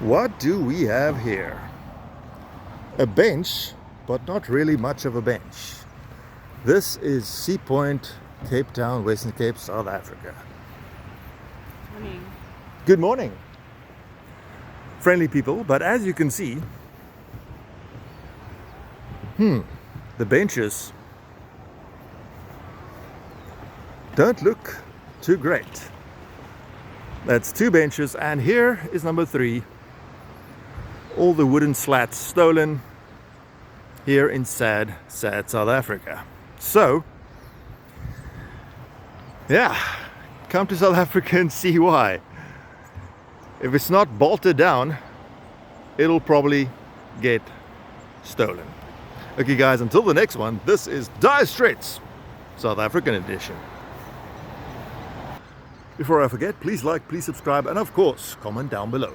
What do we have here? A bench, but not really much of a bench. This is Sea Point, Cape Town, Western Cape, South Africa. Morning. Good morning, friendly people. But as you can see, the benches don't look too great. That's 2 benches, and here is number 3. All the wooden slats stolen here in sad South Africa. So, yeah, come to South Africa and see why. If it's not bolted down, it'll probably get stolen. Okay guys, until the next one, this is Dire Straits, South African edition. Before I forget, please like, please subscribe, and of course, comment down below.